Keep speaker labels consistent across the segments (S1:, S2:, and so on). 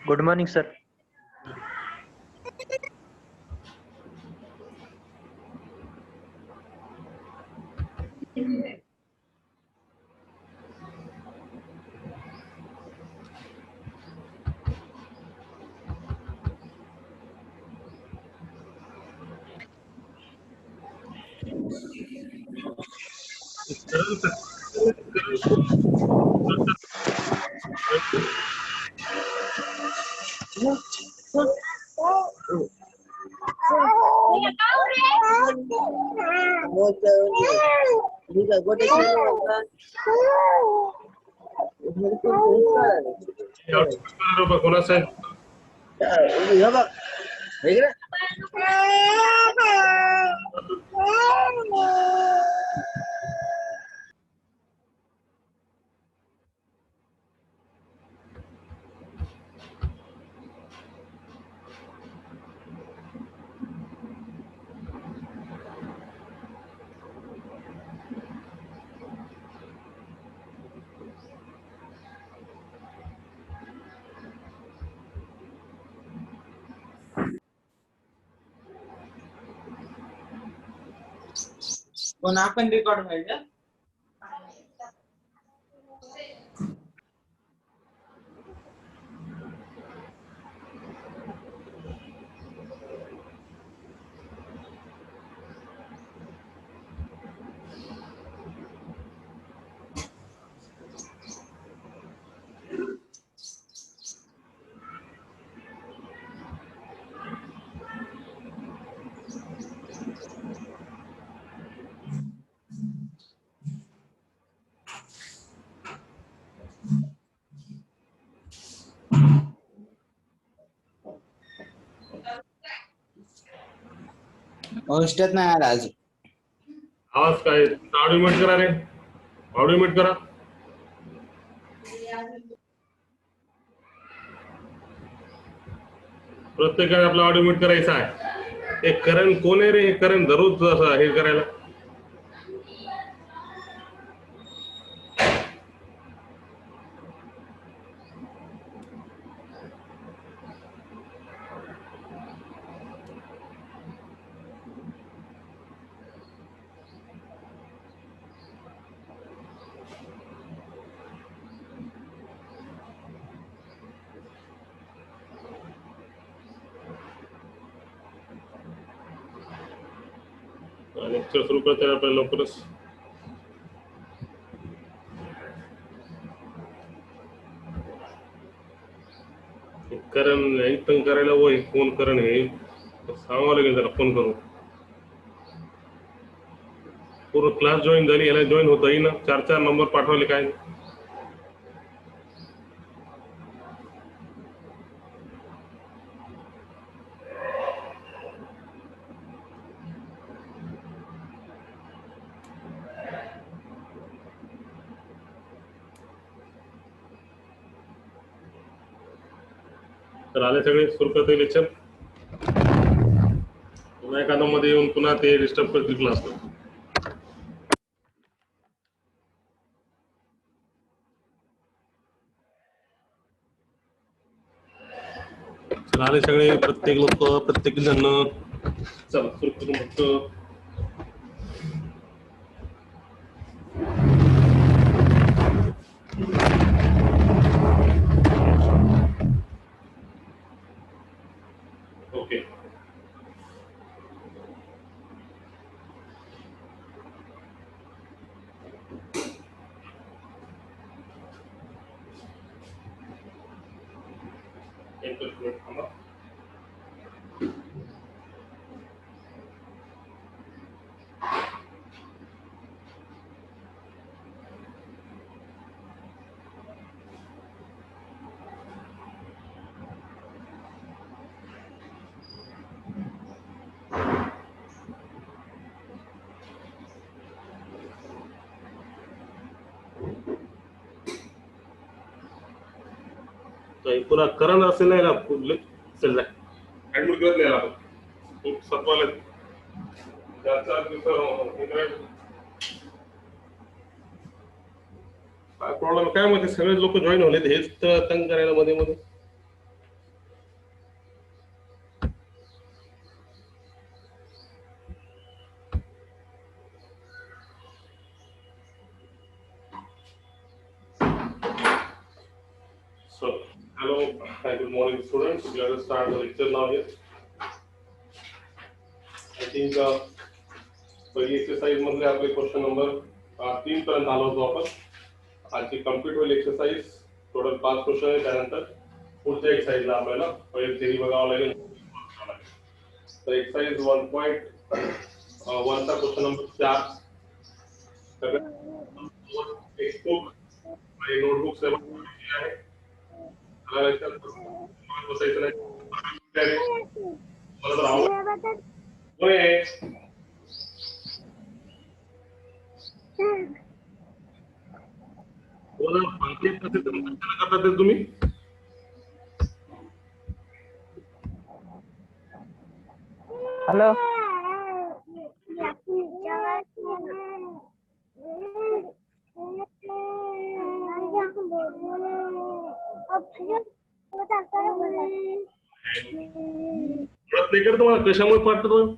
S1: Good morning, sir.
S2: कोणाचं आहे?
S3: पण आपण रेकॉर्ड व्हायचं. औषधात नाही आला अजून.
S2: आवाज काय? ऑडिओ म्यूट करा रे. ऑडिओ म्यूट करा. प्रत्येकाने आपला ऑडिओ म्यूट करायचा आहे. हे करण कोण आहे रे? हे करण दररोज असं हे करायला. लेक्चर सुरू करता येईल आपल्याला लवकरच. करण एकदम करायला वय फोन करण हे सांगावं लागेल जरा फोन करून. पूर्ण क्लास जॉईन झाली, याला जॉईन होता येईना. 4 नंबर पाठवले काय. तर आले सगळे सुरू करता येईल लेक्चर. पुन्हा एखादा मध्ये येऊन पुन्हा ते डिस्टर्ब करतील क्लास. आले सगळे, प्रत्येक लोक, प्रत्येक जण. चला सुरू करू मग. ओके. एकच मिनिट थांबा. पुरा करण असेल ना चल ऍडमिट करत नाही आपण सत्वाला प्रॉब्लेम काय माहिती. सगळे लोक जॉईन होले, हेच तर तंग करायला मध्ये मध्ये. So, hello and good morning, students. We are going to start the lecture now here. I think पहिली एक्सरसाइज मधले आपले क्वेश्चन नंबर 3 पर्यंत आलो होतो आपण. आजची कम्प्लीट होईल एक्सरसाइज. टोटल 5 क्वेश्चन आहे. त्यानंतर पुढच्या एक्सरसाइजला आपल्याला पहिले थेरी बघावं लागेल. तर एक्सरसाइज 1.1 चा क्वेश्चन नंबर 4. टेक्स्टबुक आणि नोटबुक सेवा आहे. मला लक्षात बसायचं नाही. मला तर आवडतं. करता तुम्ही
S1: हॅलो
S2: नाही कर तुम्हाला कशामुळे वाटतं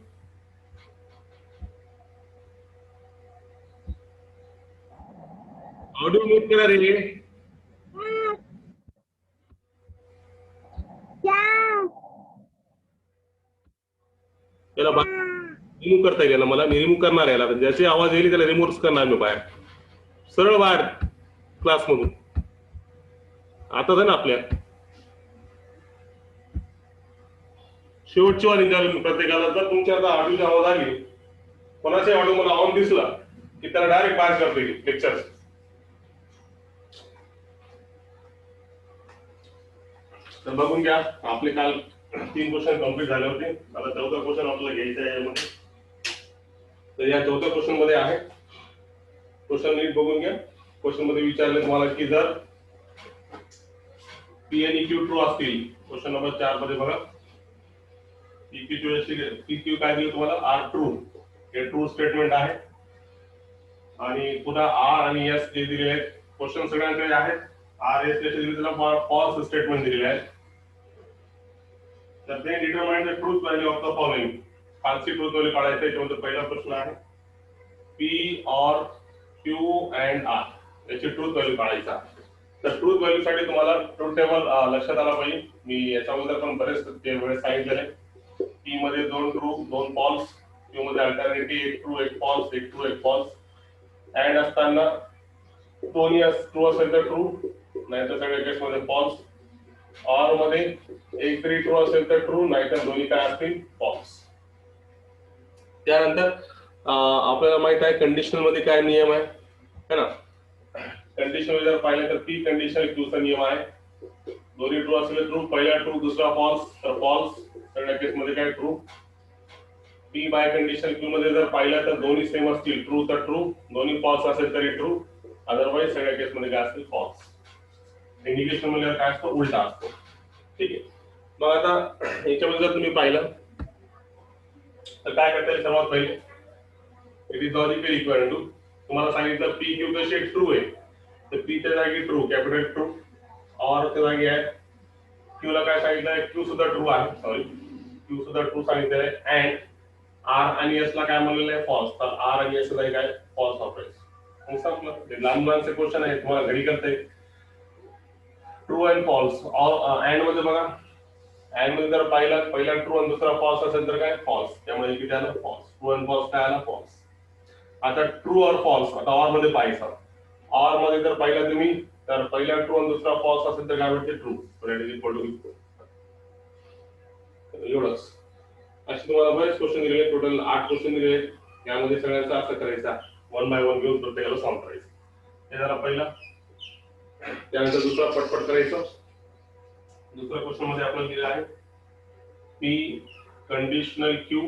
S2: ऑडिओ म्यूट करा रे. याला रिमूव्ह करता येईल. मला मी रिमूव्ह करणार याला. ज्याचे आवाज येईल त्याला रिमूव्ह करणार मी बाहेर. सरळ बाहेर क्लास मधून. आता ना आपल्या शेवटची वाली द्यावी प्रत्येकाला. जर तुमच्या आता ऑडिओची आवाज आली, कोणाचा ऑडिओ मला ऑन दिसला की त्याला डायरेक्ट पास करता येईल लेक्चर. तर बघून घ्या. आपले काल 3 क्वेश्चन कंप्लीट झाले होते. आता 14 क्वेश्चन आपल्याला घ्यायचा आहे यामध्ये. तर या 14 क्वेश्चन मध्ये आहे. क्वेश्चन नीट बघून घ्या. क्वेश्चन मध्ये विचारले तुम्हाला की जर पी आणि क्यू ट्रू असतील. क्वेश्चन नंबर 4 मध्ये बघा. पी काय दिलं तुम्हाला? R true. हे ट्रू स्टेटमेंट आहे. आणि पुन्हा आर आणि एस जे दिलेले आहेत क्वेश्चन सगळ्यांकडे आहेत. आर एस त्याला फॉल्स स्टेटमेंट दिलेले आहे. तर ते determine the truth value of the following. खालची ट्रूथ व्हॅल्यू काढायचं. याच्यामध्ये पहिला प्रश्न आहे p or q and r याची ट्रूथ व्हॅल्यू काढायचा. तर ट्रूथ व्हॅल्यू साठी तुम्हाला ट्रूथ टेबल लक्षात आला पाहिजे. मी याच्यामध्ये पण बरेच वेळेस सांगितलेले. पी मध्ये 2 ट्रू 2 फॉल्स. क्यू मध्ये alternative 1 true 1 false 1 true 1 false. And असताना दोन्ही ट्रू असेल तर ट्रू, नाहीतर सगळ्या केस मध्ये फॉल्स. ऑर मध्ये एक तरी ट्रू असेल तर ट्रू, नाहीतर दोन्ही काय असतील फॉल्स. त्यानंतर आपल्याला माहित आहे कंडिशनल मध्ये काय नियम आहे है ना. कंडिशनल जर पाहिलं तर पी कंडिशनल क्यू चा नियम आहे. दोन्ही ट्रू असेल ट्रू, पहिला ट्रू दुसरा फॉल्स तर फॉल्स, सगळ्या केस मध्ये काय true. P biconditional q मध्ये जर पाहिलं तर दोन्ही सेम असतील ट्रू तर ट्रू, दोन्ही फॉल्स असेल तरी ट्रू, अदरवाइज सगळ्या केस मध्ये काय असतील फॉल्स. इंडिकेशन मध्ये काय असतो? उलटा असतो. ठीक आहे. मग आता याच्यामध्ये जर तुम्ही पाहिलं तर काय करता येईल? सर्वात पहिले it is logically equal to. तुम्हाला सांगितलं पी क्यू कशी ट्रू आहे तर पी च्या जागी ट्रू कॅपिटल ट्रू, ऑर च्या जागी आहे क्यू ला काय सांगितलं? क्यू सुद्धा ट्रू आहे. सॉरी क्यू सुद्धा ट्रू सांगितलेलं आहे. अँड आर आणि एस ला काय म्हणलेलं आहे? फॉल्स. तर आर आणि एस ला काय? फॉल्स वापरायचं. संपलं. ते लहान मुलांचे क्वेश्चन आहे, तुम्हाला घरी करता येईल. True and false. अँड मध्ये बघा. अँड मध्ये जर पाहिलं पहिला ट्रू आणि दुसरा फॉल्स असेल तर काय? फॉल्स. त्यामुळे किती आलं? फॉल्स. ट्रू अँड फॉल्स काय आला? फॉल्स. आता ट्रू और फॉल्स. आता ऑर मध्ये पाहायचं. ऑर मध्ये जर पाहिलं तुम्ही तर पहिला ट्रू आणि दुसरा फॉल्स असेल तर काय भेटते? ट्रू. एवढंच. असे तुम्हाला बरेच क्वेश्चन दिले. टोटल 8 क्वेश्चन दिले. यामध्ये सगळ्यांचा असं करायचा 1 बाय 1 घेऊन प्रत्येकाला सॉल्व्ह करायचं. हे झाला पहिला. त्यानंतर दुसरा पटपट करायचं. दुसऱ्या क्वेश्चन मध्ये आपण दिलं आहे पी कंडिशनल क्यू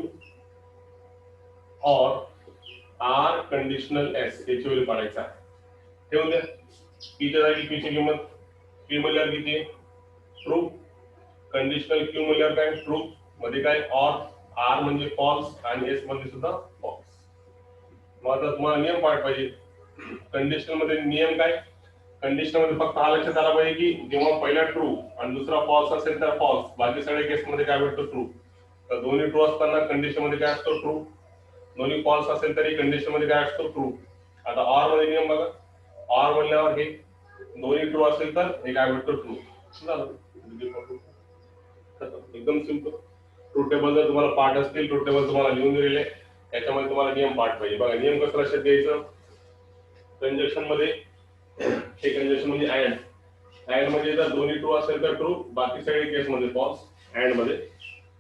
S2: और आर कंडिशनल एस याची व्हॅल्यू काढायचा. ठेवून द्या. पी च्या जागी क्यू ची किंमत पी मूल्यावर किती आहे? ट्रू. कंडिशनल क्यू मूल्यावर काय? ट्रू. मध्ये काय? ऑर. आर म्हणजे फॉल्स आणि एस मध्ये सुद्धा फॉल्स. मग आता तुम्हाला नियम पाठ पाहिजे. कंडिशनल मध्ये नियम काय? कंडिशन मध्ये फक्त हा लक्षात आला पाहिजे की जेव्हा पहिला ट्रू आणि दुसरा फॉल्स असेल तर फॉल्स, बाकी सगळ्या केस मध्ये काय भेटतो? ट्रू. तर दोन्ही ट्रू असताना कंडिशन मध्ये काय असतो? ट्रू. दोन्ही फॉल्स असेल तरी कंडिशन मध्ये काय असतो? ट्रू. आता ऑर मध्ये नियम बघा. ऑर म्हणल्यावर हे दोन्ही ट्रू असेल तर हे काय भेटतो? ट्रू. झालं. एकदम सिंपल. ट्रूथ टेबल जर तुम्हाला पाठ असतील, ट्रूथ टेबल तुम्हाला लिहून दिलेले, याच्यामध्ये तुम्हाला नियम पाठ पाहिजे. बघा नियम कसं लक्षात घ्यायचं. कंजक्शन मध्ये हे कंजक्शन म्हणजे अँड म्हणजे जर दोन्ही ट्रू असेल तर ट्रू, बाकी सगळे केस मध्ये फॉल्स. अँड मध्ये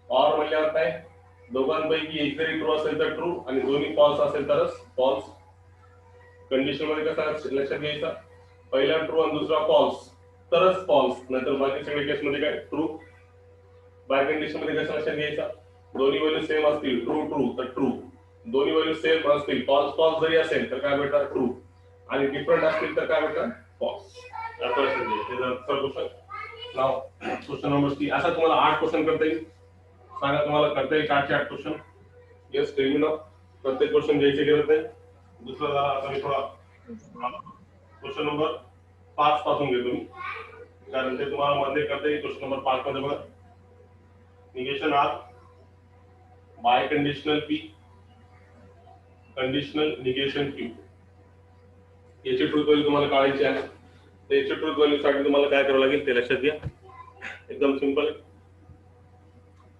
S2: ऑर म्हणल्यावर काय, दोघांपैकी एक जरी ट्रू असेल तर ट्रू आणि दोन्ही फॉल्स असेल तरच फॉल्स. कंडिशन मध्ये कसं लक्षात घ्यायचं, पहिला ट्रू आणि दुसरा फॉल्स तरच फॉल्स, नाहीतर बाकी सगळे केस मध्ये काय ट्रू. बाय कंडिशन मध्ये कसं लक्षात घ्यायचं, दोन्ही व्हॅल्यू सेम असतील, ट्रू ट्रू तर ट्रू, दोन्ही व्हॅल्यू सेम असतील, फॉल्स फॉल्स जरी असेल तर काय भेटणार ट्रू, आणि डिफरंट असतील तर काय भेटणार फॉल्स. नाव क्वेश्चन नंबर 3. असा तुम्हाला 8 क्वेश्चन करता येईल. सांगा तुम्हाला करता येईल 8 क्वेश्चन. येस टेल मी नाव. प्रत्येक क्वेश्चन घ्यायचे गरज नाही. दुसरा झाला आता मी थोडा क्वेश्चन नंबर 5 पासून घेतो मी, कारण ते तुम्हाला मध्ये करता येईल. क्वेश्चन नंबर 5 मध्ये बघा, negation r biconditional p, conditional negation q. याची ट्रूथ व्हॅल्यू तुम्हाला काढायची आहे. तर याची ट्रूथ व्हॅल्यू साठी तुम्हाला काय करावं लागेल ते लक्षात घ्या. एकदम सिंपल आहे.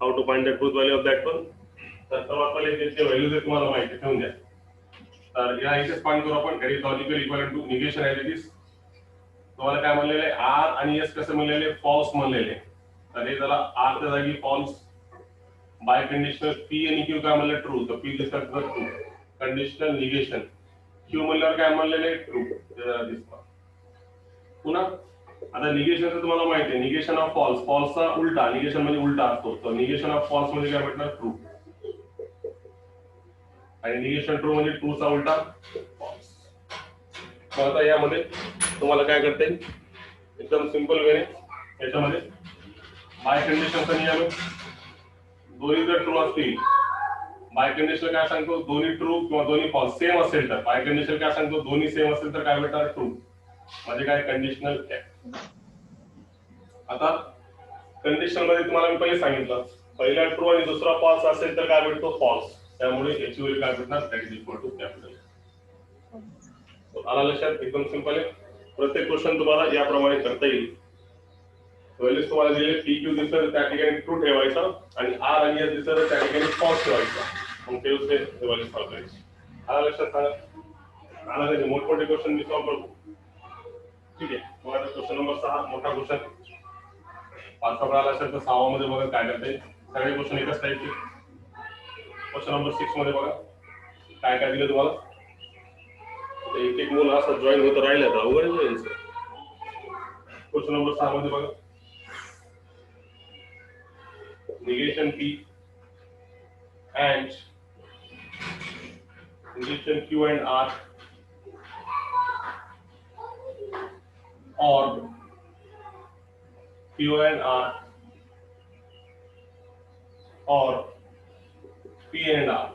S2: How to find the truth value of that one. तर सर्वात पहिले त्याचे व्हॅल्यू जे तुम्हाला माहिती ठेवून द्या. तर या इथेच फाइंड करू आपण. Very logical equal to negation as it is. तुम्हाला काय म्हणलेले आर आणि एस कसं म्हणलेले फॉल्स म्हणलेले, तर हे जरा आर च्या जागी फॉल्स. बाय कंडिशनल पी आणि क्यू काय म्हणले ट्रू, तर पी दिसतात ट्रू. कंडिशनल निगेशन क्यू म्हणल्यावर काय म्हणलेले ट्रू दिसतात. पुन्हा आता निगेशनचं तुम्हाला माहिती आहे, निगेशन ऑफ फॉल्स, फॉल्सचा उलटा, निगेशन म्हणजे उलटा असतो, तर निगेशन ऑफ फॉल्स म्हणजे काय भेटणार ट्रू, आणि निगेशन ट्रू म्हणजे ट्रूचा उलटा फॉल्स. मग आता यामध्ये तुम्हाला काय करता येईल, एकदम सिंपल वेने याच्यामध्ये बाय कंडिशनचा नियम, दोन्ही जर ट्रू असतील, बाय कंडिशन काय सांगतो दोन्ही ट्रू किंवा दोन्ही फॉल्स सेम असेल तर, बाय कंडिशन काय सांगतो दोन्ही सेम असेल तर काय भेटणार ट्रू, म्हणजे काय कंडिशनल. आता कंडिशन मध्ये तुम्हाला मी पहिले सांगितलं, पहिला ट्रू आणि दुसरा फॉल्स असेल तर काय भेटतो फॉल्स, त्यामुळे याची व्हॅल्यू काय भेटणार that is equal to capital. आला लक्षात, एकदम सिंपल आहे. प्रत्येक क्वेश्चन तुम्हाला याप्रमाणे करता येईल. व्हॅल्यूज तुम्हाला दिले, पी क्यू दिसलं त्या ठिकाणी ट्रू ठेवायचा आणि आर आणि एस दिसलं त्या ठिकाणी फॉल्स ठेवायचा, मग ते व्हॅल्यू सॉल्व्ह करायची. आला लक्षात सांगा. आला नाही मोठमोठे क्वेश्चन मी सॉल्व्ह करतो. ठीक आहे. मग आता क्वेश्चन नंबर 6 मोठा क्वेश्चन. 5 आला असेल तर 6 मध्ये बघा काय करता येईल. सगळे क्वेश्चन एकच टाईपचे. क्वेश्चन नंबर 6 मध्ये बघा काय काय दिलं तुम्हाला. एक एक मुलं असं जॉईन होत राहिलं तर अवघड आहे. क्वेश्चन नंबर 6 मध्ये बघा, negation P and negation Q and R or Q and R or P and R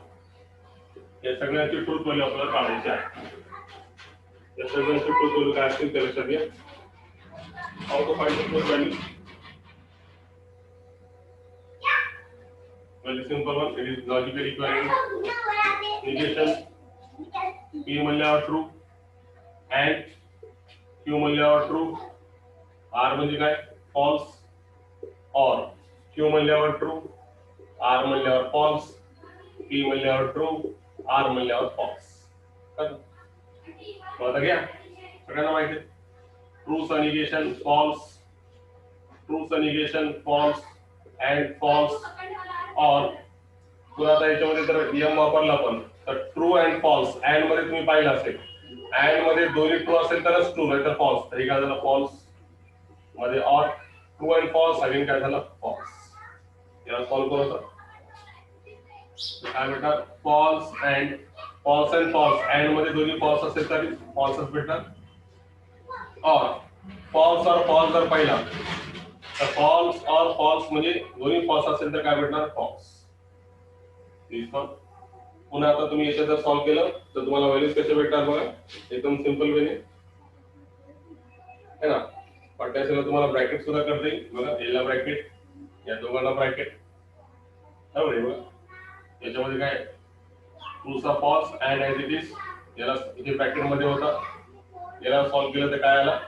S2: या सगळ्यांची ट्रूथ व्हॅल्यू आपल्याला काढायची आहे. या सगळ्यांची ट्रूथ व्हॅल्यू काय असतील ते लक्षात घ्या. How to find the truth value. Very simple one. It is logically equivalent. Negation P म्हणल्यावर true and Q म्हणल्यावर true, R म्हणजे काय false, or Q म्हणल्यावर true, R म्हणल्यावर false, P म्हणल्यावर true, R म्हणल्यावर false. आता घ्या सगळ्यांना माहिती आहे. Trueचं negation false, trueचं negation false and false. और पुन्हा आता याच्यामध्ये जर नियम वापरला पण तर ट्रू अँड फॉल्स, अँड मध्ये तुम्ही पाहिलं असेल, अँड मध्ये दोन्ही ट्रू असेल तरच ट्रू, नाही तर फॉल्स. तरी काय झालं फॉल्स मध्ये, और ट्रू अँड फॉल्स अगेन काय झालं फॉल्स. याला सॉल्व्ह करू आता काय भेटणार false and false and false, and मध्ये दोन्ही फॉल्स असेल तरी फॉल्सच भेटणार. और फॉल्स और फॉल्स जर पाहिला तर फॉल्स और फॉल्स म्हणजे दोन्ही फॉल्स असेल तर काय भेटणार फॉल्स. पुन्हा आता तुम्ही याच्यात जर सॉल्व्ह केलं तर तुम्हाला व्हॅल्यूज कसे भेटणार बघा, एकदम सिंपल वेने है ना. पाठ्याला तुम्हाला ब्रॅकेट सुद्धा करता येईल बघा, याला ब्रॅकेट, या दोघांना ब्रॅकेट, बरोबर आहे बघा. याच्यामध्ये काय ट्रूचा false and as it is, याला इथे ब्रॅकेट मध्ये होता, याला सॉल्व्ह केलं तर काय आला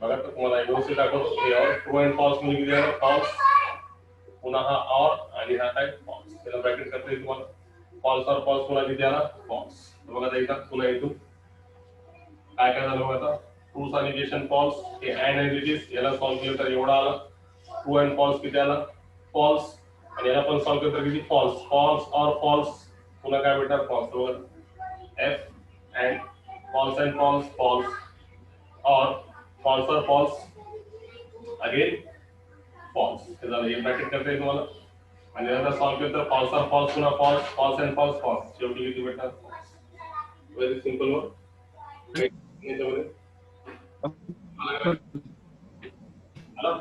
S2: बघा तर तुम्हाला व्यवस्थित दाखवतो हे और ट्रू अँड फॉल्स म्हणजे किती आहे फॉल्स पुन्हा हा और आणि हा काय फॉल्स त्याला ब्रॅकेट करता येईल तुम्हाला फॉल्स और फॉल्स पुन्हा किती आला फॉल्स बघा आता एकदा पुन्हा इथून काय काय झालं बघा आता ट्रू चा निगेशन फॉल्स हे अँड एज इट इज याला सॉल्व्ह केलं तर एवढा आला ट्रू अँड फॉल्स किती आला फॉल्स आणि याला पण सॉल्व्ह केलं तर किती फॉल्स फॉल्स और फॉल्स पुन्हा काय भेटणार फॉल्स बघा f and false and false false और फॉल्स और फॉल्स अगेन फॉल्स हे झालं हे ब्रॅकेट करता येईल तुम्हाला आणि नंतर सॉल्व्ह केलं तर फॉल्स और फॉल्स पुन्हा false false and false false शेवटी किती भेटणार व्हेरी सिंपल वर याच्यामध्ये आला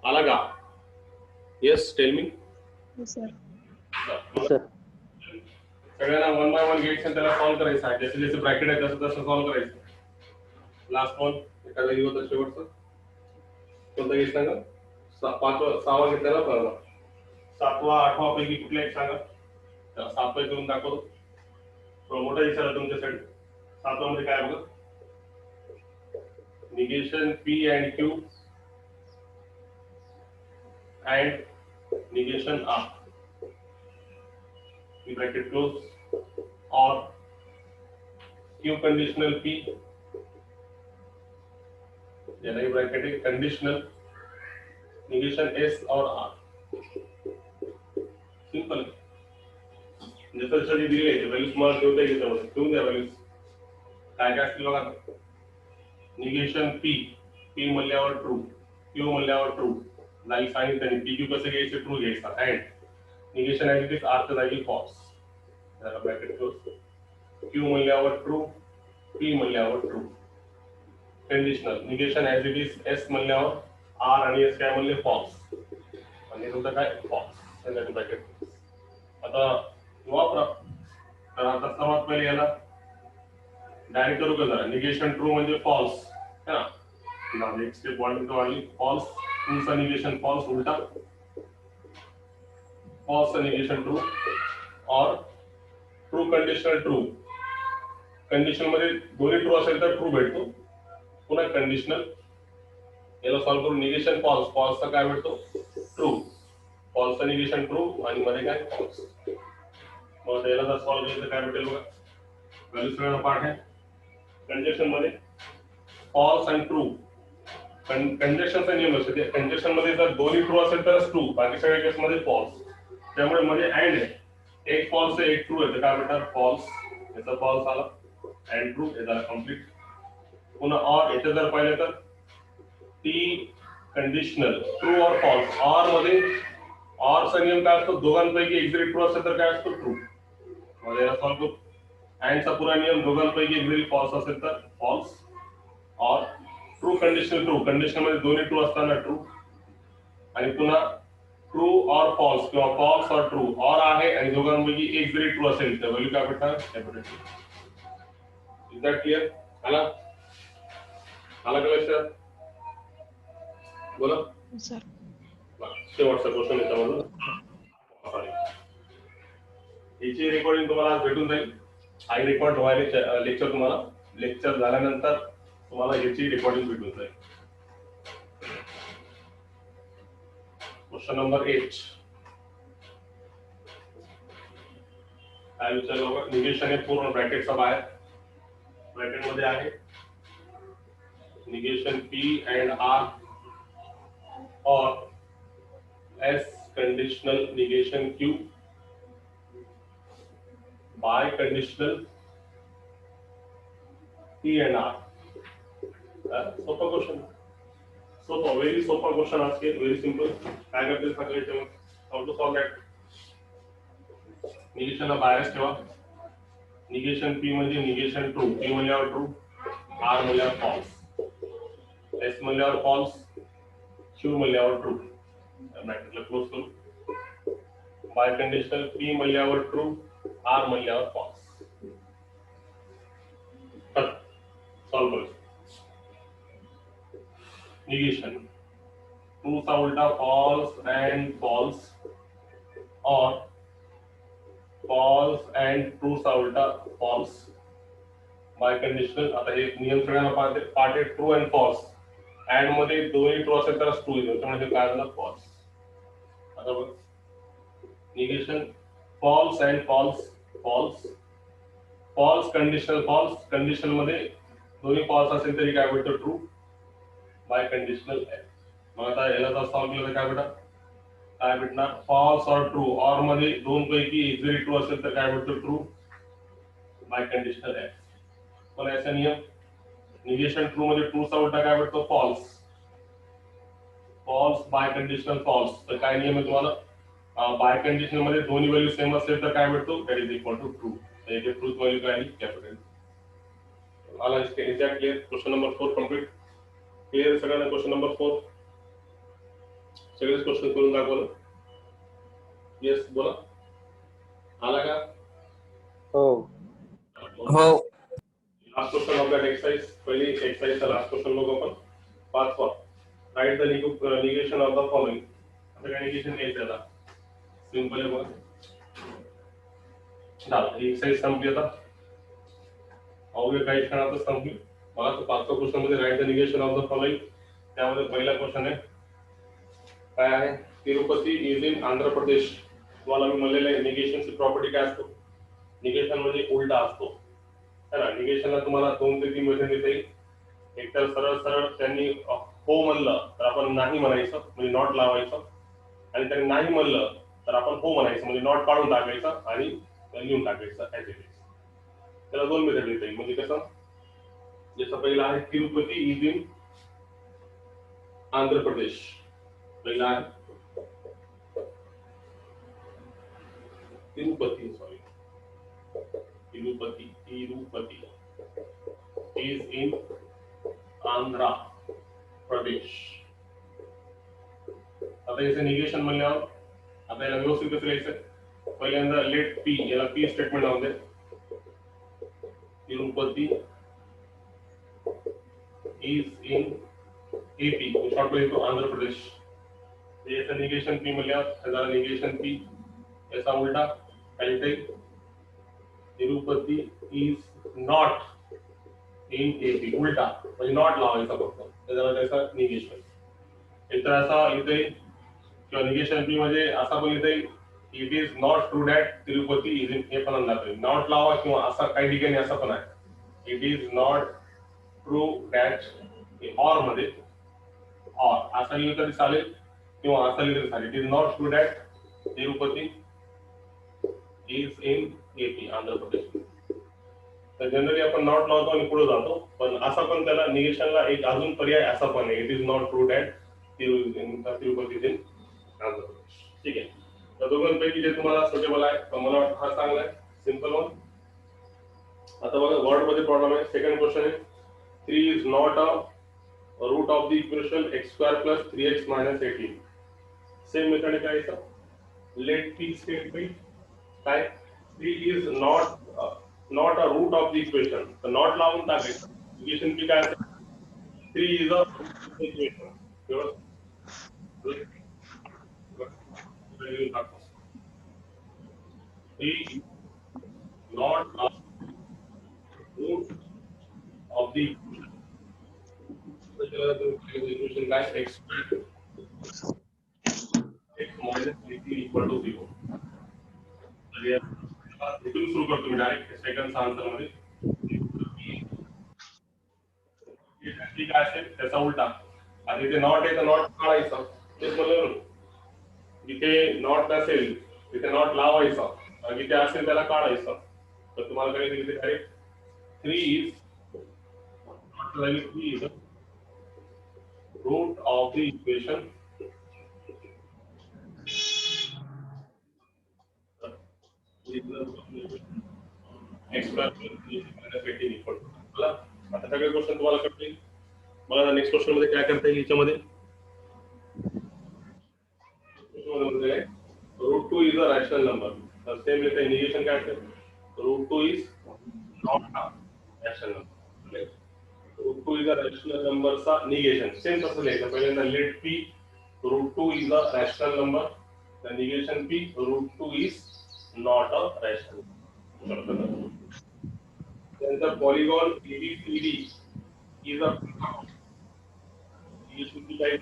S2: आला का येस टेल मी
S1: सर
S2: सगळ्यांना वन बाय वन घ्यायचं त्याला सॉल्व्ह करायचं आहे जसे जसे ब्रॅकेट आहे तसं तसं सॉल्व्ह करायचं लास्ट वन एखादा हे होतं शेवटचं कोणता घ्यायचं सांगा पाचवा सहावा घेतलेला बरोबर सातवा आठवा पैकी कुठला एक सांगा त्याला सातवा करून दाखवतो थोडा मोठा विचारा तुमच्यासाठी सातवा मध्ये काय बघा negation P and Q and negation R. We bracket close or Q conditional P. याला bracket है conditional negation S और R. Simple. जैसे स्टडी दिली आहे व्हॅल्यूज तुम्हाला ठेवता येईल त्यामध्ये ठेवून द्या व्हॅल्यूज काय काय असतील बघा निगेशन पी पी म्हणल्यावर ट्रू क्यू म्हणल्यावर ट्रू जागी सांगितलं आणि पी क्यू कसं घ्यायचं ट्रू घ्यायचा and negation as it is r च्या जागी फॉल्स त्याला ब्रॅकेट क्लोज क्यू म्हणल्यावर ट्रू पी म्हणल्यावर true conditional negation as it is s म्हणल्यावर आर आणि एस काय म्हणले फॉल्स आणि तुमचं काय फॉल्स त्याला ब्रॅकेट आता वापरा तर आता सर्वात पहिले याला डायरेक्ट करू का जरा निगेशन ट्रू म्हणजे फॉल्स है ना एक स्टेप वाढली फॉल्स ट्रू चा निगेशन फॉल्स उलटा फॉल्स चा निगेशन ट्रू और ट्रू कंडिशनल ट्रू कंडिशन मध्ये दोन्ही ट्रू असेल तर ट्रू भेटतो पुन्हा कंडिशनल याला सॉल्व्ह करून निगेशन फॉल्स फॉल्स चा काय भेटतो ट्रू फॉल्स चा निगेशन ट्रू आणि मध्ये काय फॉल्स मग याला जर सॉल्व्ह केलं तर काय भेटेल बघा व्हॅल्यू सगळ्यांना पाठ आहे कंजक्शन मध्ये फॉल्स अँड ट्रू कंजक्शनचा नियम असतो ते कंजक्शन मध्ये जर दोन्ही ट्रू असेल तरच ट्रू बाकी सगळ्या केस मध्ये फॉल्स त्यामुळे मध्ये अँड आहे एक फॉल्स आहे एक ट्रू आहे तर काय भेटणार फॉल्स याचा फॉल्स आला अँड ट्रू हे झालं कम्प्लीट पुन्हा ऑर याचं जर पाहिलं तर ती कंडिशनल ट्रू और फॉल्स ऑर मध्ये ऑरचा नियम काय असतो दोघांपैकी एक जरी ट्रू असेल तर काय असतो ट्रू मध्ये याला सॉल्व्ह करू अँड चा पुरा नियम दोघांपैकी एक जरी फॉल्स असेल तर फॉल्स और ट्रू कंडिशनल मध्ये दोन्ही ट्रू असताना ट्रू आणि पुन्हा ट्रू और फॉल्स किंवा फॉल्स और ट्रू और आहे आणि दोघांपैकी एक जरी ट्रू असेल तर व्हॅल्यू काय भेटणार कॅपिटल इज दॅट क्लिअर आला आला का लक्षात बोला
S1: सर
S2: शेवटचा क्वेश्चन याच्यामधून याची रेकॉर्डिंग तुम्हाला आज भेटून जाईल हाय रेकॉर्ड व्हायला लेक्चर तुम्हाला लेक्चर झाल्यानंतर तुम्हाला याची रेकॉर्डिंग भेटून जाईल क्वेश्चन नंबर 8 काय विचारलं बघा निगेशन हे पूर्ण ब्रॅकेटचा बाहेर ब्रॅकेट मध्ये आहे negation P and R or S conditional negation Q biconditional P and R. सोपा क्वेश्चन सोपा व्हेरी सोपा क्वेश्चन आज के व्हेरी सिंपल काय करते सांगायचं हाऊ टू सॉल्व दॅट निगेशनला बाहेरच ठेवा निगेशन P म्हणजे निगेशन ट्रू P म्हणल्यावर ट्रू R म्हणल्यावर फॉल्स S म्हणल्यावर फॉल्स Q म्हणल्यावर ट्रू ब्रॅकेटला क्लोज करू बाय कंडिशनल P म्हणल्यावर ट्रू R म्हणल्यावर फॉल्स सॉल्व करू निगेशन ट्रू चा उल्टा फॉल्स एंड फॉल्स और फॉल्स एंड ट्रू चा उल्टा फॉल्स बाय कंडिशनल. आता हे नियम सगळ्यांना पार्ट आहे ट्रू अँड फॉल्स. अँड मध्ये दोन्ही ट्रू असेल तर ट्रू येईल, त्यामुळे हे काय झालं फॉल्स. आता बघ negation false and false. False false conditional false. Conditional मध्ये दोन्ही फॉल्स असेल तरी काय भेटतं ट्रू बाय कंडिशनल. मग आता याला जर सॉल्व्ह केलं तर काय भेटणार, काय भेटणार फॉल्स और ट्रू. और मध्ये दोन पैकी जरी ट्रू असेल तर काय भेटतं ट्रू बाय कंडिशनल आहे. पण याचा नियम निगेशन ट्रू मध्ये ट्रू चा उलटा काय भेटतो false. False biconditional false. तर काय नियम आहे तुम्हाला, बाय कंडिशनल मध्ये दोन्ही व्हॅल्यू सेम असेल तर काय भेटतो that is equal to true. तर इथे ट्रूथ व्हॅल्यू काय आहे कॅपिटल. आला exact clear. Question number 4 complete. Clear सगळ्यांना क्वेश्चन नंबर 4. सगळेच क्वेश्चन करून दाखवलं. येस बोला. आला का?
S1: हो.
S3: हो.
S2: Last question of that exercise. पहिली एक्सरसाइजचा लास्ट क्वेश्चन बघू आपण. 5 write the negation of the following. आता काय निगेशन घ्यायचं आता सिंपल आहे बघा. झालं ही एक्सरसाइज संपली. आता अवघड काही क्षणातच संपली. मला तो 5 क्वेश्चन मध्ये write the negation of the following. त्यामध्ये पहिला क्वेश्चन आहे काय आहे, तिरुपती इज इन आंध्र प्रदेश. तुम्हाला मी म्हणलेलं आहे निगेशनची प्रॉपर्टी काय असतो, निगेशन म्हणजे उलटा असतो है ना. निगेशनला तुम्हाला 2 ते 3 मेथड देता येईल. एक तर सरळ सरळ त्यांनी हो म्हणलं तर आपण नाही म्हणायचं म्हणजे नॉट लावायचं, आणि त्यांनी नाही म्हणलं तर आपण हो म्हणायचं म्हणजे नॉट काढून टाकायचं आणि लिहून टाकायचं ऍज इट इज. त्याला 2 मेथड देता येईल. म्हणजे कसं, जसं पहिला आहे तिरुपती इज इन आंध्र प्रदेश. पहिला आहे तिरुपती इज इन आंध्र प्रदेश. आता याचं निगेशन म्हणल्यावर आता याला व्यवस्थित कसं लिहायचं, पहिल्यांदा लेट पी, याला पी स्टेटमेंट लावून दे. Tirupati is in AP, short मध्ये येतो आंध्र प्रदेश. याचं निगेशन पी म्हणल्यावर त्याला निगेशन पी, याचा उलटा काय येईल Tirupati is not in AP. उलटा म्हणजे नॉट लावायचा फक्त, त्याला त्याचा निगेशन. एकतर असा इथे किंवा निगेशन पी म्हणजे असा पण इथे it is not true that Tirupati is in, हे पण आणला नॉट लावा, किंवा असा काही ठिकाणी असं पण आहे it is not true that, or मध्ये ऑर असा लिहिलं तरी चालेल किंवा असा लिहिलं तरी चालेल. It is not true that Tirupati is in AP Andhra Pradesh. तर जनरली आपण नॉट लावतो आणि पुढे जातो, पण असा पण त्याला निगेशनला एक अजून पर्याय असा पण आहे, it is not true that Tirupati is in Andhra Pradesh. ठीक आहे. तर दोघांपैकी जे तुम्हाला सुटेबल आहे मला वाटतं हा चांगला आहे, सिंपल वन. आता बघा वर्ड मध्ये प्रॉब्लेम आहे. सेकंड क्वेश्चन आहे 3 is not a route of the equation x² plus 3x minus 18. Same method आहे काय सर, लेट पी स्टेटमेंट काय 3 is not a route of the equation, तर नॉट लावून टाकायचं. इक्वेशन पी काय असेल 3 is a equation. Not a root of the equation guys x minus 18 equal to 0. इथून सुरू करतो मी डायरेक्ट सेकंड आन्सर मध्ये. काय असेल त्याचा उलटा, आणि इथे नॉट आहे तर नॉट काढायचा. तेच म्हणलं जिथे नॉट नसेल तिथे नॉट लावायचा, आणि जिथे असेल त्याला काढायचा. तर तुम्हाला काय दिले direct 3 is not value 3 is the root of the equation x plus 18 equal to. चला आता सगळे क्वेश्चन तुम्हाला कळतील. मला नेक्स्ट क्वेश्चन मध्ये काय करता येईल याच्यामध्ये, root 2 is a rational number. तर सेम इथे निगेशन काय असेल, root 2 is not a rational number. Root 2 is a rational number चा निगेशन सेम तसं लिहायचं. पहिल्यांदा let p root 2 is a rational number, the negation p root 2 is not a rational number. then the polygon ABCD is a pentagon. He should be like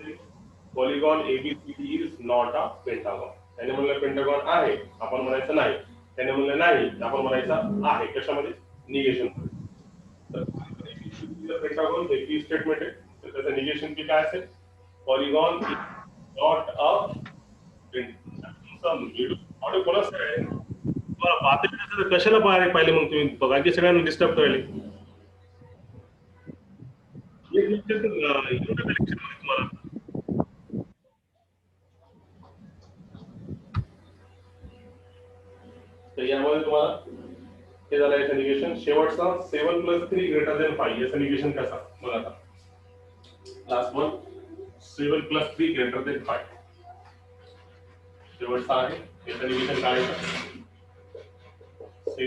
S2: polygon ABCD is not a pentagon. त्याने म्हणलं pentagon आहे, आपण म्हणायचं नाही. त्याने म्हणलं नाही, आपण म्हणायचं आहे. कशामध्ये? निगेशन मध्ये. तर पेंटागॉन हे की स्टेटमेंट आहे. तर त्याचं निगेशन की काय असेल? Polygon is not a pentagon. Audio कोणाच आहे? तुम्हाला पाहते कशाला पाहिले मग तुम्ही बघा की सगळ्यांना डिस्टर्ब करायला. एक लेक्चर तुम्हाला तर यामध्ये तुम्हाला हे झालं याचं निगेशन. शेवटचा 7 + 3 > 5 याचं निगेशन कसा? बघा आता लास्ट वन 7 + 3 > 5 शेवटचा आहे. याचं निगेशन काय आहे? 7 +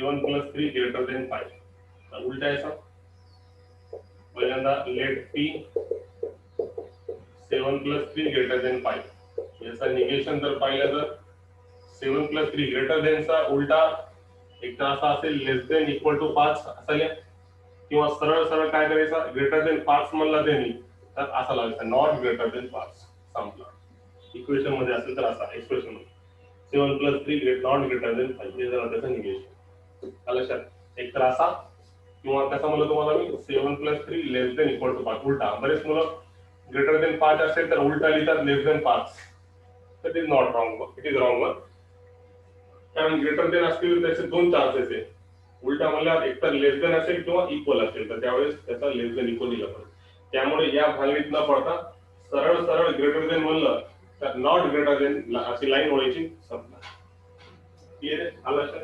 S2: 3 > 5. तर उलटा याचा पहिल्यांदा लेट p 7 + 3 > 5 याचा निगेशन जर पाहिलं तर 7 + 3 चा उलटा एक तर असा असेल <= 5 असा लिहा किंवा सरळ सरळ काय करायचा 5 म्हणला त्यांनी तर असा लावायचा नॉट <= 5 संपला. इक्वेशन मध्ये असेल तर असा एक्सप्रेशन मध्ये 7 + 3 नॉट <= 5 हे जरा त्याचं निगेशन लक्षात. एक तर असा किंवा कसा म्हणलं तुम्हाला मी 7 + 3 <= 5 उलटा. बरेच मुलं <5 असेल तर उलटा लिहितात 5 तर it is not wrong. It is wrong. कारण ग्रेटर असतील त्याचे दोन चान्सेस आहे. उलटा म्हणल्यावर एकतर लेस देन असेल किंवा इक्वल असेल तर त्यावेळेस त्याचा लेस देन इक्वल दिला पाहिजे. त्यामुळे या भांगडीत न पडता सरळ सरळ ग्रेटर देन म्हणलं तर नॉट ग्रेटर देन अशी लाईन ओळायची संपला. क्लिअर आहे? आला सर?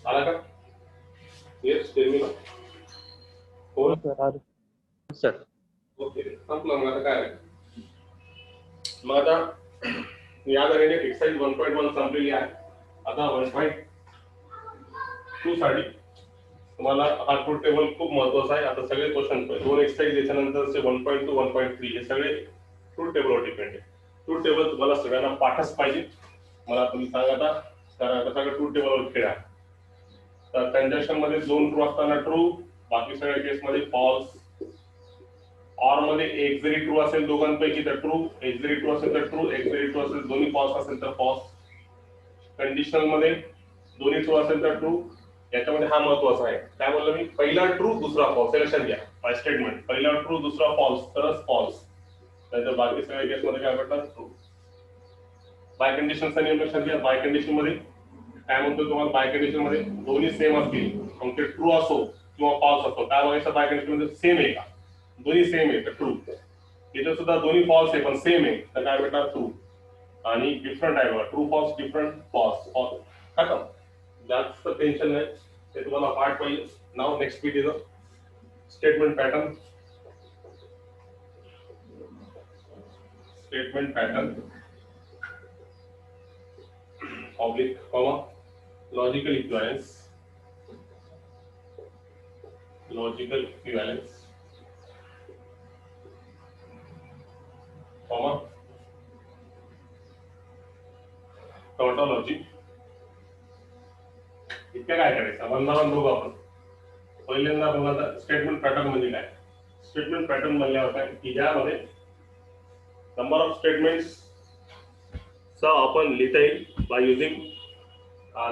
S2: आला का? Yes tell me. हो
S1: सर.
S2: ओके संपलं. मग आता काय मग आता या तऱ्हेने एक्सरसाइज 1.1 संपलेली आहे. आता 1.2 साठी तुम्हाला हा ट्रूथ टेबल खूप महत्त्वाचा आहे. आता सगळे क्वेश्चन दोन एक्सरसाइज याच्यानंतरचे 1.2 1.3 हे सगळे ट्रूथ टेबलवर डिपेंड आहे. ट्रूथ टेबल तुम्हाला सगळ्यांना पाठच पाहिजे. मला तुम्ही सांगा आता कारण आता सगळं ट्रूथ टेबलवर खेळा. तर कंजक्शन मध्ये 2 ट्रू असताना ट्रू, बाकी सगळ्या केस मध्ये फॉल्स. ऑर मध्ये एक जरी ट्रू असेल दोघांपैकी तर ट्रू, एक जरी ट्रू असेल तर ट्रू, एक जरी ट्रू असेल दोन्ही फॉल्स असेल तर फॉल्स. कंडिशनल मध्ये दोन्ही ट्रू असेल तर ट्रू. याच्यामध्ये हा महत्त्वाचा आहे. काय म्हणलं मी? पहिला ट्रू दुसरा फॉल्स. हे लक्षात घ्या. बाय स्टेटमेंट पहिला ट्रू दुसरा फॉल्स तरच फॉल्स, नाहीतर बाकी सगळ्या केस मध्ये काय करतात ट्रू. बाय कंडिशनचा नियम लक्षात घ्या. बाय कंडिशन मध्ये काय म्हणतो तुम्हाला? बाय कंडिशन मध्ये दोन्ही सेम असतील मग ते ट्रू असो किंवा फॉल्स असो काय बघायचं? बाय कंडिशन मध्ये सेम आहे का? दोन्ही सेम आहे तर ट्रू. इथे सुद्धा दोन्ही फॉल्स आहे पण सेम आहे तर काय भेटणार? ट्रू. आणि डिफरंट आहे बघा. True false different false false खतम. जास्त टेन्शन नाही. ते तुम्हाला पार्ट पाहिजे. नाव next bit is a statement pattern. Statement pattern oblique comma logical equivalence. Logical equivalence comma tautology. इतक्या काय करायचं? वंदावन बघू आपण. पहिल्यांदा बघा स्टेटमेंट पॅटर्न म्हणजे काय? स्टेटमेंट पॅटर्न म्हणल्यावर काय की ज्यामध्ये नंबर ऑफ स्टेटमेंट्स चा आपण लिहिता येईल by using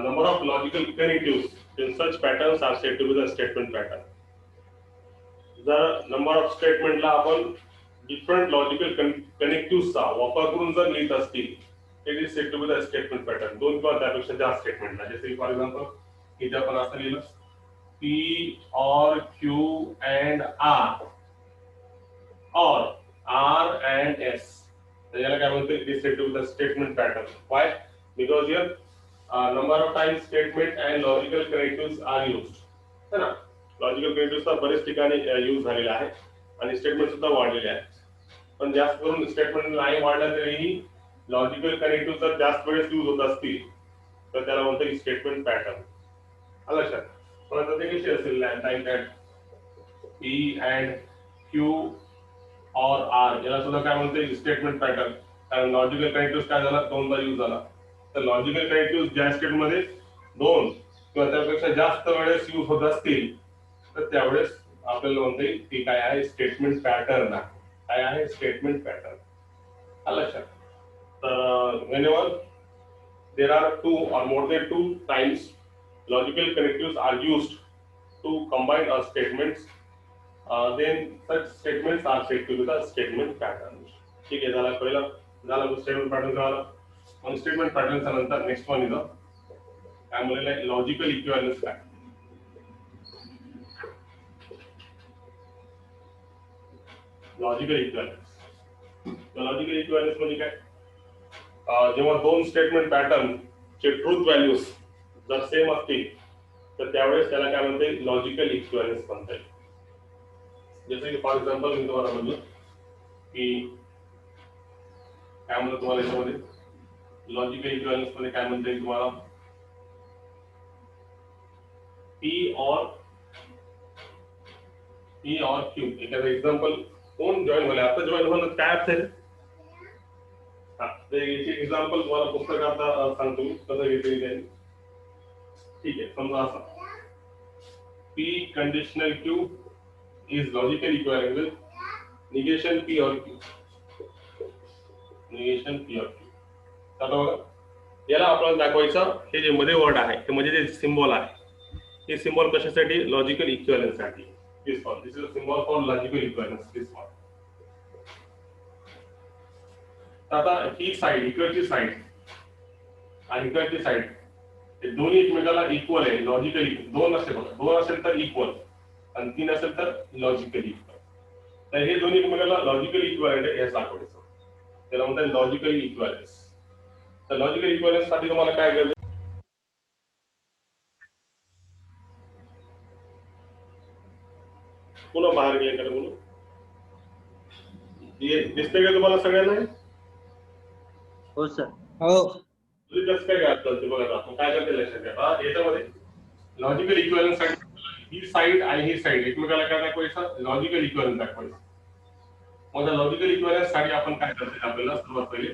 S2: number of logical connectives in such patterns are said to be the statement pattern. जर नंबर ऑफ स्टेटमेंटला आपण डिफरंट लॉजिकल कनेक्टिव्हचा वापर करून जर लिहित असतील it is said to be the statement pattern. दोन किंवा त्यापेक्षा जास्त स्टेटमेंटला जसे फॉर एक्झाम्पल इथे आपण असं लिहिलं P or Q and R or R and S. त्याला काय म्हणतो? It is said to be the statement pattern. Why? Because here number of times statement and logical connectives are used. है ना? Logical कनेक्टिव्हचा बरेच ठिकाणी यूज झालेला आहे आणि स्टेटमेंट सुद्धा वाढलेले आहेत. पण जास्त करून स्टेटमेंट नाही वाढला तरीही लॉजिकल कनेक्टिव्ह जर जास्त वेळेस यूज होत असतील तर त्याला म्हणतो स्टेटमेंट पॅटर्न. लक्षात. पण आता ते कशी असेल? Time that P and Q or R याला सुद्धा काय म्हणते? Statement pattern. कारण लॉजिकल कनेक्टिव्ह काय झाला? दोनदा यूज झाला. तर लॉजिकल कनेक्टिव्ह ज्या स्टेट मध्ये दोन किंवा त्यापेक्षा जास्त वेळेस यूज होत असतील तर त्यावेळेस आपल्याला म्हणता येईल की काय आहे स्टेटमेंट पॅटर्न आहे. काय आहे स्टेटमेंट पॅटर्न. आलं लक्षात. तर whenever there are two or more than two times logical connectives are used to combine a statements, then such statements are said to be the statement pattern. ठीक आहे, झाला पहिला झाला स्टेटमेंट पॅटर्न झाला. मग स्टेटमेंट पॅटर्नच्या नंतर नेक्स्ट वन इज काय म्हणलेलं आहे logical equivalence pattern. Logical equivalence. Logical equivalence म्हणजे काय? जेव्हा दोन स्टेटमेंट पॅटर्न चे ट्रूथ व्हॅल्यूज जर सेम असतील तर त्यावेळेस त्याला काय म्हणते लॉजिकल इक्विव्हॅलन्स म्हणता येईल. जसं की फॉर एक्झाम्पल मी तुम्हाला म्हणलं की काय म्हणलं तुम्हाला याच्यामध्ये लॉजिकल इक्विव्हॅलन्स मध्ये काय म्हणता येईल तुम्हाला पी और क्यू. एखादं एक्झाम्पल कोण जॉईन झाले आता जॉईन होणं काय अर्थ आहे? याची एक्झाम्पल तुम्हाला पुस्तकात सांगतो मी कसं घेतली त्यांनी. ठीक आहे, समजा असा P conditional Q is logical equivalent with negation P और क्यू. निगेशन पी और क्यू. आता बघा याला आपल्याला दाखवायचं हे जे मध्ये वर्ड आहे ते म्हणजे जे सिम्बॉल आहे हे सिम्बॉल कशासाठी लॉजिकल इक्विव्हॅलन्स साठी. This is a symbol for logical equivalence. This one. आता ही साइड इकडची साइड आणि इकडची साइड हे दोन्ही एकमेकाला इक्वल आहे. लॉजिकली दोन असेल बघा, दोन असेल तर इक्वल आणि तीन असेल तर लॉजिकली इक्वल. तर हे दोन्ही एकमेकाला लॉजिकली इक्विव्हॅलंट आहे हे दाखवायचं. त्याला म्हणतात लॉजिकली इक्विव्हॅलन्स. तर लॉजिकल इक्विव्हॅलन्स साठी तुम्हाला काय करायचं पुन्हा बाहेर गेले का म्हणून दिसते का तुम्हाला सगळ्यांना?
S3: हो सर. हो.
S2: तुम्ही कसं काय घालतो ते बघा. आपण काय करते लक्षात घ्या. याच्यामध्ये लॉजिकल इक्विव्हॅलन्स साठी ही साइड आणि ही साइड एकमेकाला काय दाखवायचं लॉजिकल इक्विव्हॅलन्स दाखवायचं. मग लॉजिकल इक्विव्हॅलन्स साठी आपण काय करतो आपल्याला सर्वात पहिले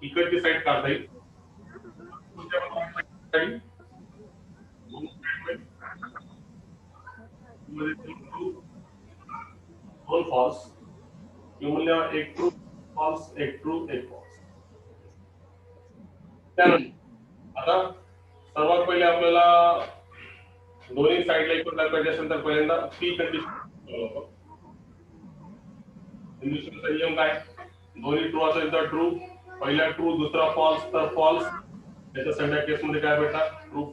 S2: इकडची साइड काढता येईल. दोन फॉल्स म्हणल्यावर एक ट्रू फॉल्स एक ट्रू एक फॉल्स. त्यानंतर आता सर्वात पहिले आपल्याला दोन्ही साइडला इक्वल दाखवायचे असेल तर पहिल्यांदा पी कंडिशन. कंडिशनचा नियम काय? दोन्ही ट्रू असेल तर ट्रू, पहिला ट्रू दुसरा फॉल्स तर फॉल्स. त्याच्या सगळ्या केस मध्ये काय भेटणार ट्रू.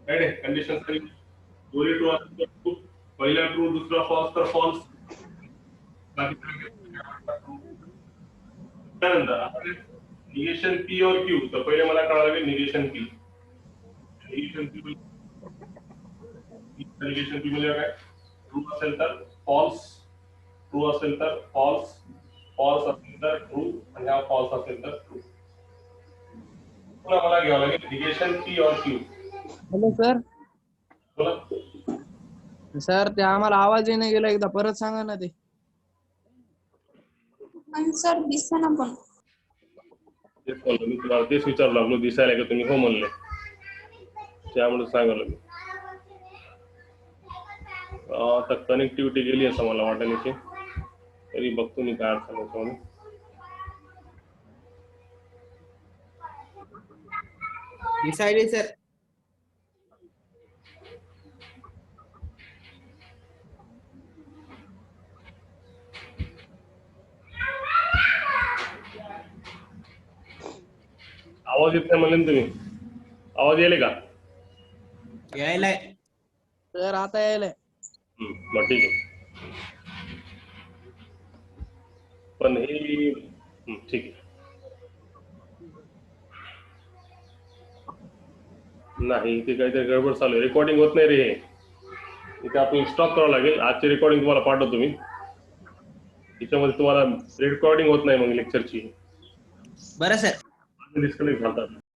S2: राईट आहे कंडिशन साठी दोन्ही ट्रू असेल तर ट्रू, पहिला ट्रू दुसरा फॉल्स तर फॉल्स. त्यानंतर निगेशन पी और क्यू. तर पहिले मला कळालं लागेल निगेशन पी. निगेशन पी म्हणजे काय? ट्रू असेल तर फॉल्स, ट्रू असेल तर फॉल्स, फॉल्स असेल तर ट्रू आणि हा फॉल्स असेल तर ट्रू. पुन्हा मला घ्यावं लागेल निगेशन पी और क्यू.
S1: Hello sir.
S2: बोला
S1: सर ते आम्हाला आवाज नाही गेला एकदा परत सांगा ना ते.
S4: सर दिसना पण.
S2: मी तुम्हाला तेच विचारू लागलो दिसायला का तुम्ही हो म्हणले त्यामुळे सांगायला मी. आता कनेक्टिव्हिटी गेली असं मला वाटण्याची तरी बघतो मी काय अर्थ म्हणून.
S3: Decided sir.
S2: आवाज येत नाही म्हणले तुम्ही. आवाज येईल का?
S3: यायलाय
S1: सर आता यायलाय.
S2: मग ठीक आहे. पण हे ठीक आहे. नाही इथे काहीतरी गडबड चालू आहे. रेकॉर्डिंग होत नाही रे. हे इथे आपण स्टॉप करावं लागेल. आजची रेकॉर्डिंग तुम्हाला पाठवतो मी. त्याच्यामध्ये तुम्हाला रेकॉर्डिंग होत नाही मग लेक्चरची.
S3: बरं सर.
S2: डिस्कनेक्ट झाला.